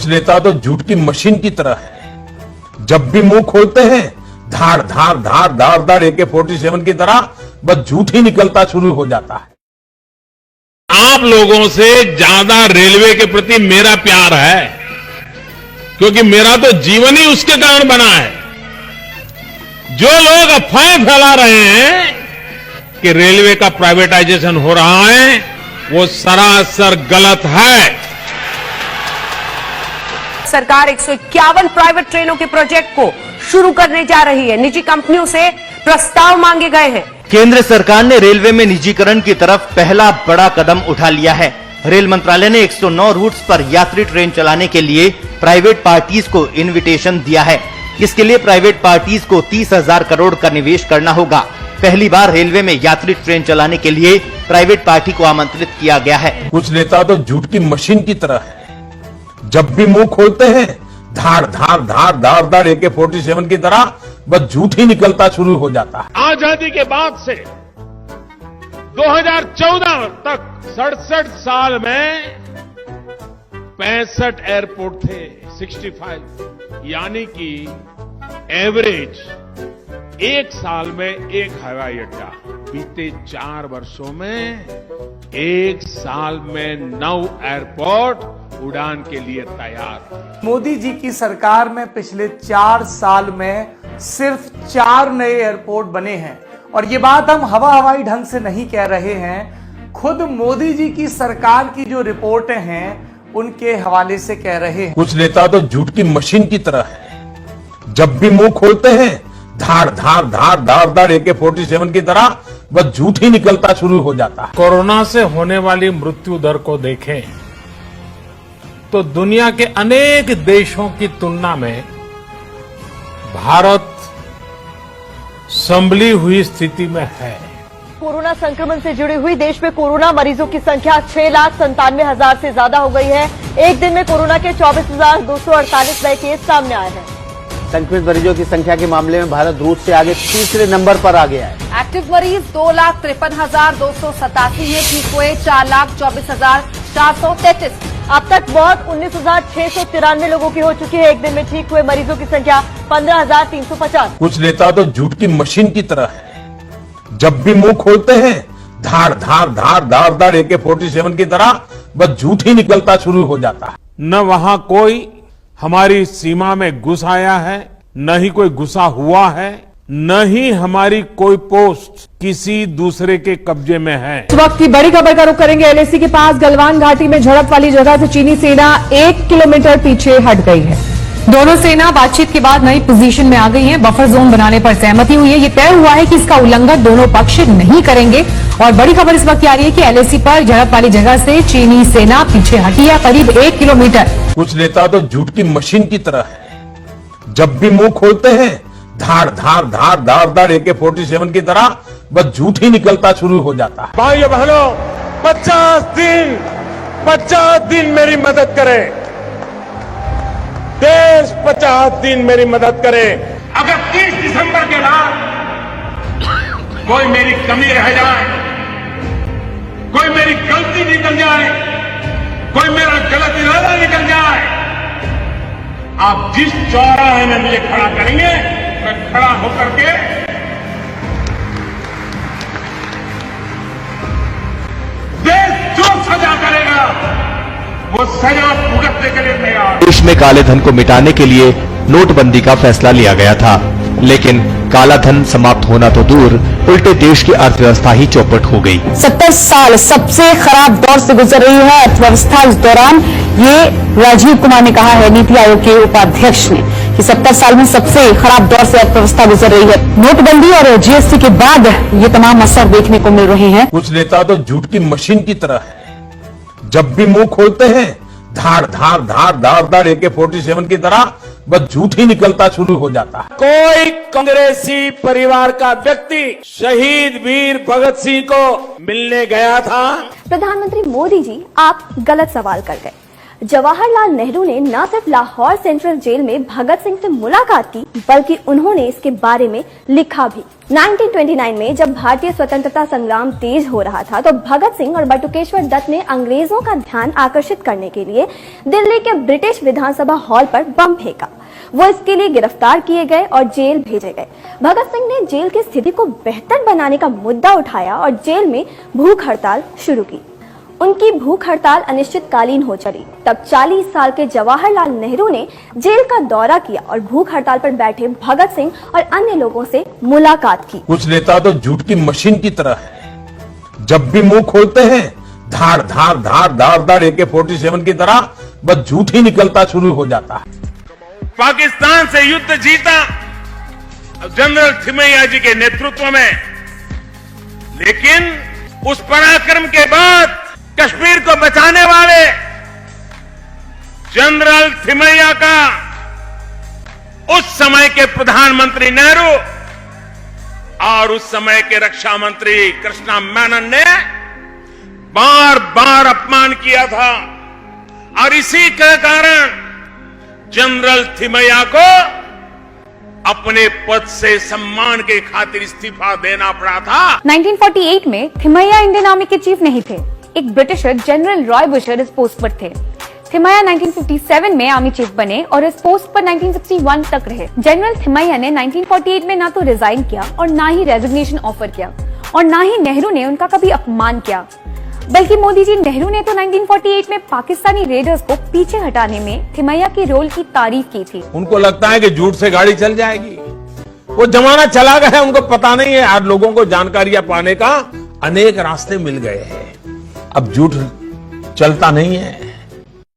कुछ नेता तो झूठ की मशीन की तरह है। जब भी मुंह खोलते हैं धार धार धार धार धार AK-47 की तरह बस झूठ ही निकलता शुरू हो जाता है। आप लोगों से ज्यादा रेलवे के प्रति मेरा प्यार है, क्योंकि मेरा तो जीवन ही उसके कारण बना है। जो लोग अफवाहें फैला रहे हैं कि रेलवे का प्राइवेटाइजेशन हो रहा है, वो सरासर गलत है। सरकार 151 प्राइवेट ट्रेनों के प्रोजेक्ट को शुरू करने जा रही है। निजी कंपनियों से प्रस्ताव मांगे गए हैं। केंद्र सरकार ने रेलवे में निजीकरण की तरफ पहला बड़ा कदम उठा लिया है। रेल मंत्रालय ने 109 रूट्स पर यात्री ट्रेन चलाने के लिए प्राइवेट पार्टीज को इनविटेशन दिया है। इसके लिए प्राइवेट पार्टीज को 30,000 करोड़ का निवेश करना होगा। पहली बार रेलवे में यात्री ट्रेन चलाने के लिए प्राइवेट पार्टी को आमंत्रित किया गया है। कुछ नेता तो झूठ की मशीन की तरह है। जब भी मुंह खोलते हैं धार धार धार धार धार AK-47 की तरह बस झूठ ही निकलता शुरू हो जाता है। आजादी के बाद से 2014 तक 67 साल में 65 एयरपोर्ट थे, 65, यानी कि एवरेज एक साल में एक हवाई अड्डा। बीते 4 वर्षों में एक साल में 9 एयरपोर्ट उड़ान के लिए तैयार। मोदी जी की सरकार में पिछले 4 साल में सिर्फ 4 नए एयरपोर्ट बने हैं। और ये बात हम हवाई ढंग से नहीं कह रहे हैं, खुद मोदी जी की सरकार की जो रिपोर्टें हैं उनके हवाले से कह रहे हैं। कुछ नेता तो झूठ की मशीन की तरह है। जब भी मुंह खोलते हैं धार धार धार धार धार AK-47 की तरह बस झूठ ही निकलता शुरू हो जाता है। कोरोना से होने वाली मृत्यु दर को देखें तो दुनिया के अनेक देशों की तुलना में भारत संभली हुई स्थिति में है। कोरोना संक्रमण से जुड़ी हुई देश में कोरोना मरीजों की संख्या 6,97,000 से ज्यादा हो गई है। एक दिन में कोरोना के 24,248 नए केस सामने आए हैं। संक्रमित मरीजों की संख्या के मामले में भारत रूस से आगे तीसरे नंबर पर आ गया है। एक्टिव मरीज 2,53,287 है, ठीक हुए 4,24,433। अब तक मौत 19,693 लोगों की हो चुकी है। एक दिन में ठीक हुए मरीजों की संख्या 15,350। कुछ नेता तो झूठ की मशीन की तरह है। जब भी मुंह खोलते हैं धार धार धार धार धार AK-47 की तरह बस झूठ ही निकलता शुरू हो जाता है। न वहां कोई हमारी सीमा में घुस आया है, न ही कोई घुसा हुआ है, न ही हमारी कोई पोस्ट किसी दूसरे के कब्जे में है। इस वक्त की बड़ी खबर का रुख करेंगे। LAC के पास गलवान घाटी में झड़प वाली जगह से चीनी सेना 1 किलोमीटर पीछे हट गई है। दोनों सेना बातचीत के बाद नई पोजीशन में आ गई है। बफर जोन बनाने पर सहमति हुई है। ये तय हुआ है कि इसका उल्लंघन दोनों पक्ष नहीं करेंगे। और बड़ी खबर इस वक्त आ रही है कि LAC पर झड़प वाली जगह से चीनी सेना पीछे हटी है, करीब 1 किलोमीटर। कुछ नेता तो झूठ की मशीन की तरह है। जब भी मुंह खोलते हैं धार धार धार धार धार AK-47 की तरह बस झूठ ही निकलता शुरू हो जाता है। भाइयों बहनों, 50 दिन मेरी मदद करें। देश 50 दिन मेरी मदद करे। अगर 30 दिसंबर के बाद कोई मेरी कमी रह जाए, कोई मेरी गलती निकल जाए, कोई मेरा गलत इरादा निकल जाए, आप जिस चौराहे में मुझे खड़ा करेंगे मैं खड़ा होकर के देश जो सजा करेगा वो सजा भुगतने के लिए तैयार। देश में काले धन को मिटाने के लिए नोटबंदी का फैसला लिया गया था, लेकिन काला धन समाप्त होना तो दूर, उल्टे देश की अर्थव्यवस्था ही चौपट हो गई। 70 साल सबसे खराब दौर से गुजर रही है अर्थव्यवस्था। इस दौरान ये राजीव कुमार ने कहा है, नीति आयोग के उपाध्यक्ष ने, कि 70 साल में सबसे खराब दौर से अर्थव्यवस्था गुजर रही है। नोटबंदी और GST के बाद ये तमाम असर देखने को मिल रहे हैं। कुछ नेता तो झूठ की मशीन की तरह है। जब भी मुंह खोलते हैं धार धार धार धार धार AK-47 की तरह बस झूठ ही निकलता शुरू हो जाता है। कोई कांग्रेसी परिवार का व्यक्ति शहीद वीर भगत सिंह को मिलने गया था। प्रधानमंत्री मोदी जी, आप गलत सवाल कर गए। जवाहरलाल नेहरू ने न सिर्फ लाहौर सेंट्रल जेल में भगत सिंह से मुलाकात की, बल्कि उन्होंने इसके बारे में लिखा भी। 1929 में जब भारतीय स्वतंत्रता संग्राम तेज हो रहा था, तो भगत सिंह और बटुकेश्वर दत्त ने अंग्रेजों का ध्यान आकर्षित करने के लिए दिल्ली के ब्रिटिश विधानसभा हॉल पर बम फेंका। वो इसके लिए गिरफ्तार किए गए और जेल भेजे गए। भगत सिंह ने जेल की स्थिति को बेहतर बनाने का मुद्दा उठाया और जेल में भूख हड़ताल शुरू की। उनकी भूख हड़ताल अनिश्चितकालीन हो चली। तब 40 साल के जवाहरलाल नेहरू ने जेल का दौरा किया और भूख हड़ताल पर बैठे भगत सिंह और अन्य लोगों से मुलाकात की। कुछ नेता तो झूठ की मशीन की तरह है। जब भी मुंह खोलते हैं, धाड़ धाड़ धाड़ धाड़ धाड़ AK-47 की तरह बस झूठ ही निकलता शुरू हो जाता है। पाकिस्तान से युद्ध जीता जनरल थिमैया जी के नेतृत्व में, लेकिन उस पराक्रम के बाद कश्मीर को बचाने वाले जनरल थिमैया का उस समय के प्रधानमंत्री नेहरू और उस समय के रक्षा मंत्री कृष्णा मेनन ने बार बार अपमान किया था, और इसी के कारण जनरल थिमैया को अपने पद से सम्मान के खातिर इस्तीफा देना पड़ा था। 1948 में थिमैया इंडियन आर्मी के चीफ नहीं थे, एक ब्रिटिशर जनरल रॉय बुशर इस पोस्ट पर थे। थिमैया 1957 में आर्मी चीफ बने और इस पोस्ट पर 1961 तक रहे। जनरल थिमैया ने 1948 में ना तो रिजाइन किया और ना ही रेजिग्नेशन ऑफर किया, और ना ही नेहरू ने उनका कभी अपमान किया, बल्कि मोदी जी नेहरू ने तो 1948 में पाकिस्तानी रेडर्स को पीछे हटाने में थिमैया के रोल की तारीफ की थी। उनको लगता है कि झूठ से गाड़ी चल जाएगी। वो जमाना चला गया है, उनको पता नहीं है। आज लोगों को जानकारियां पाने का अनेक रास्ते मिल गए हैं। अब झूठ चलता नहीं है।